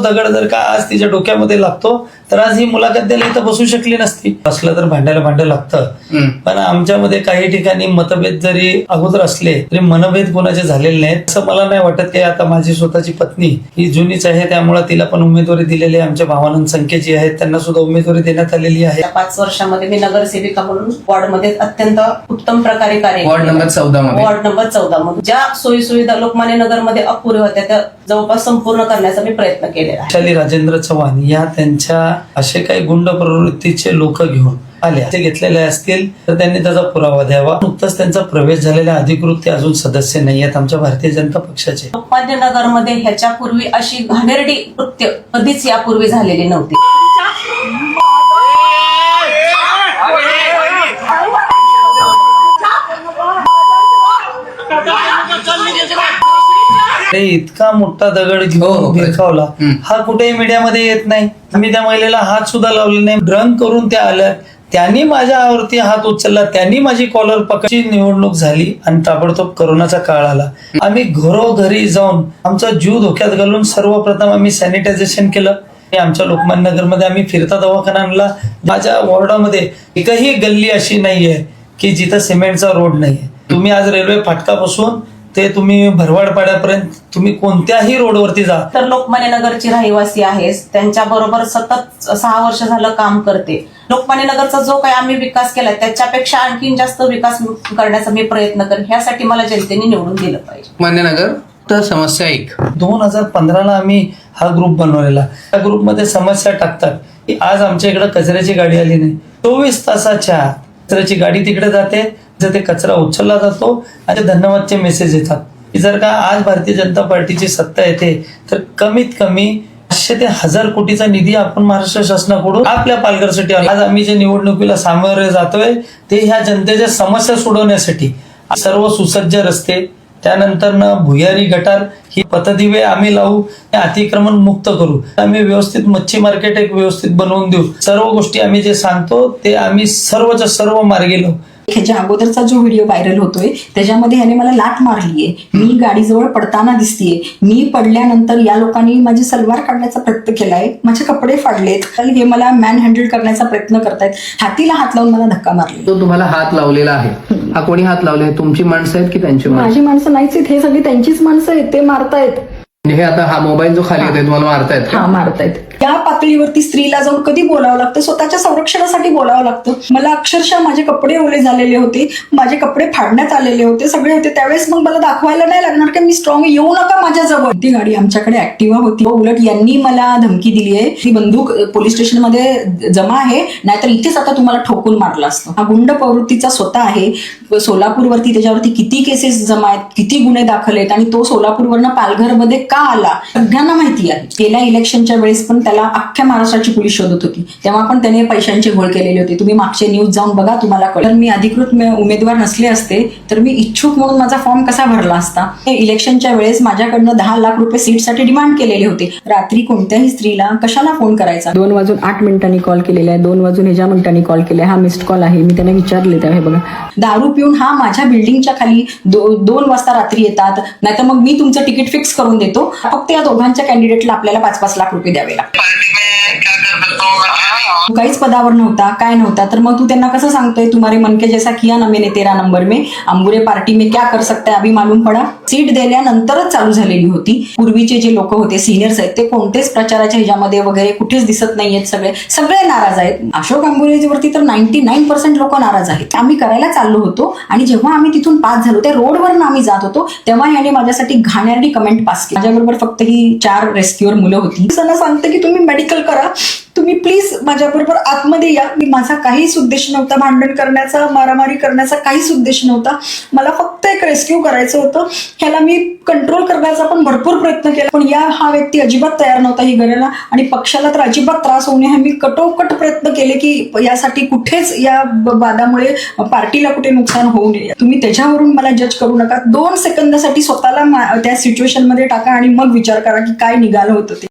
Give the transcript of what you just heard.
दगड जर का आज तिच्या डोक्यामध्ये लागतो तर आज ही मुलाखत द्यायला इथं बसू शकली नसती. असलं तर भांडायला भांड लागतं, पण आमच्यामध्ये काही ठिकाणी मतभेद जरी अगोदर असले तरी मनभेद कोणाचे झालेले नाहीत असं मला नाही वाटत. की आता माझी स्वतःची पत्नी ही जुनीच आहे, त्यामुळे तिला पण उमेदवारी दिलेली आहे. आमच्या भावानंद संख्येची आहेत, त्यांना सुद्धा उमेदवारी देण्यात आलेली आहे. 5 वर्षामध्ये मी नगरसेविका म्हणून वॉर्डमध्ये अत्यंत उत्तम प्रकारे कार्य वॉर्ड नंबर 14 मध्ये ज्या सोयी सुविधा लोकमान्य नगरमध्ये अपुऱ्या होत्या त्या जवळपास संपूर्ण करण्याचा मी प्रयत्न केलेला आहे. शाली राजेंद्र चव्हाण या त्यांच्या असे काही गुंड प्रवृत्तीचे लोक घेऊन आले ते घेतलेले असतील तर त्यांनी त्याचा पुरावा द्यावा. नुकताच त्यांचा प्रवेश झालेला अधिकृत ते अजून सदस्य नाही आहेत आमच्या भारतीय जनता पक्षाचे. लोकमान्य नगरमध्ये ह्याच्यापूर्वी अशी घाणेरडी कृत्य कधीच यापूर्वी झालेली नव्हती. इतका मोठा दगड घेऊन भिरकावला हा कुठेही मीडियामध्ये येत नाही. मी त्या महिलेला हात सुद्धा लावले नाही. ड्रंक करून त्या आल्या, त्यांनी माझ्यावरती हात उचलला, त्यांनी माझी कॉलर पकडची. निवडणूक झाली आणि ताबडतोब कोरोनाचा काळ आला. आम्ही घरोघरी जाऊन आमचा जीव धोक्यात घालून सर्वप्रथम आम्ही सॅनिटायझेशन केलं. आमच्या लोकमान्य नगरमध्ये आम्ही फिरता दवाखाना आणला. माझ्या वॉर्डामध्ये एकही गल्ली अशी नाहीये की जिथं सिमेंटचा रोड नाहीये. तुम्ही आज रेल्वे फाटकापासून ते तुम्ही भरवाडपाड्यापर्यंत तुम्ही कोणत्याही रोडवरती जा. तर लोकमान्य नगरची रहिवासी आहे, त्यांच्या बरोबर सतत 6 वर्ष झालं काम करते. लोकमान्य नगरचा जो काही आम्ही विकास केला त्याच्यापेक्षा आणखीन जास्त विकास करण्याचा मी प्रयत्न करेन. ह्यासाठी मला जनतेने निवडून दिलं पाहिजे. लोकमान्य नगर तर समस्या 1 2015ला आम्ही हा ग्रुप बनवलेला. त्या ग्रुपमध्ये समस्या टाकतात की आज आमच्या इकडे कचऱ्याची गाडी आली नाही. 24 तासाच्या कचऱ्याची गाडी तिकडे जाते, जर ते कचरा उचलला जातो आणि धन्यवादचे मेसेज येतात. की जर का आज भारतीय जनता पार्टीची सत्ता येते तर कमीत कमी 500 ते 1000 कोटीचा निधी आपण महाराष्ट्र शासनाकडून आपल्या पालघरसाठी आज आम्ही जे निवडणुकीला सामोरे जातोय ते ह्या जनतेच्या समस्या सोडवण्यासाठी. सर्व सुसज्ज रस्ते, त्यानंतर भुयारी गटार ही पथदिवे आम्ही लावू, अतिक्रमण मुक्त करू. आम्ही व्यवस्थित मच्छी मार्केट एक व्यवस्थित बनवून देऊ. सर्व गोष्टी आम्ही जे सांगतो ते आम्ही सर्वच्या सर्व मार्गी लावू. ह्याच्या अगोदरचा जो व्हिडिओ व्हायरल होतोय त्याच्यामध्ये ह्याने मला लाट मारलीये, मी गाडीजवळ पडताना दिसतीये, मी पडल्यानंतर या लोकांनी माझी सलवार काढण्याचा प्रयत्न केलाय, माझे कपडे फाडलेत, हे मला मॅन हँडल करण्याचा प्रयत्न करतायत, हातीला हात लावून मला धक्का मारले. तो तुम्हाला हात लावलेला आहे, हा कोणी हात लावले? तुमची माणसं आहेत की त्यांची? माझी माणसं नाहीच आहेत, हे सगळी त्यांचीच माणसं आहेत, ते मारतायत. हे आता हा मोबाईल जो खाली येतोय तुम्हाला मारतायत? हा, मारतायत. या पातळीवरती स्त्रीला जाऊन कधी बोलावं लागतं, स्वतःच्या संरक्षणासाठी बोलावं लागतं. मला अक्षरशः माझे कपडे ओले झालेले होते, माझे कपडे फाडण्यात आलेले होते, सगळे होते. त्यावेळेस मग मला दाखवायला नाही लागणार की मी स्ट्रॉंग, येऊ नका माझ्याजवळ. ती गाडी आमच्याकडे ऍक्टिव्हा होती. उलट यांनी मला धमकी दिली आहे, ही बंदूक पोलीस स्टेशनमध्ये जमा आहे, नाहीतर इथेच आता तुम्हाला ठोकून मारलं असतं. हा गुंड प्रवृत्तीचा स्वतः आहे. सोलापूरवरती त्याच्यावरती किती केसेस जमा आहेत, किती गुन्हे दाखल आहेत, आणि तो सोलापूरवरनं पालघरमध्ये का आला सगळ्यांना माहिती आहे. गेल्या इलेक्शनच्या वेळेस पण त्याला अख्ख्या महाराष्ट्राची पोलीस शोधत होती, तेव्हा पण त्याने पैशांचे घोळ केलेले होते. तुम्ही मागचे न्यूज जाऊन बघा, तुम्हाला कळेल. मी अधिकृत उमेदवार नसले असते तर मी इच्छुक म्हणून माझा फॉर्म कसा भरला असता. इलेक्शनच्या वेळेस माझ्याकडनं 10 लाख रुपये सीटसाठी डिमांड केलेले होते. रात्री कोणत्याही स्त्रीला कशाला फोन करायचा? 2:08 कॉल केलेला आहे, 2:01 कॉल केलाय. हा मिस्ड कॉल आहे. मी त्यांना विचारले त्यावेळी, बघा, दारू पिऊन हा माझ्या बिल्डिंगच्या खाली 2 वाजता रात्री येतात, नाहीतर मग मी तुमचं तिकीट फिक्स करून देतो, फक्त या दोघांच्या कॅन्डिडेटला आपल्याला 5-5 लाख रुपये द्यावे लागतात. तू काहीच पदावर नव्हता, काय नव्हता, तर मग तू त्यांना कसं सांगतोय तुम्हारे मन के जैसा किया ना मैंने तेरा नंबर में, अंबुरे पार्टी में क्या कर सकता है अभी मालूम पडा. सीट दिल्यानंतरच चालू झालेली होती. पूर्वीचे जे लोक होते, सिनियर्स आहेत, ते कोणतेच प्रचाराच्या ह्याच्यामध्ये वगैरे कुठेच दिसत नाहीयेत. सगळे नाराज आहेत. अशोक अंबुरेवरती तर 99% लोक नाराज आहेत. आम्ही करायला चाललो होतो आणि जेव्हा आम्ही तिथून पास झालो, त्या रोडवरून आम्ही जात होतो, तेव्हा याने माझ्यासाठी घाणेरडी कमेंट पास केली. माझ्याबरोबर फक्त ही 4 रेस्क्यूअर मुलं होती. त्यांना सांगते की तुम्ही मेडिकल करा, तुम्ही प्लीज माझ्याबरोबर आतमध्ये या. माझा काहीच उद्देश नव्हता भांडण करण्याचा, मारामारी करण्याचा काहीच उद्देश नव्हता. मला फक्त एक रेस्क्यू करायचं होतं. ह्याला मी कंट्रोल करण्याचा पण भरपूर प्रयत्न केला, पण हा व्यक्ती अजिबात तयार नव्हता ही करायला, आणि पक्षाला तर अजिबात त्रास होऊ नये मी कटोकट प्रयत्न केले की यासाठी कुठेच या वादामुळे पार्टीला कुठे नुकसान होऊ नये. तुम्ही त्याच्यावरून मला जज करू नका. 2 सेकंदासाठी स्वतःला त्या सिच्युएशन मध्ये टाका आणि मग विचार करा की काय निघालं होतं ते.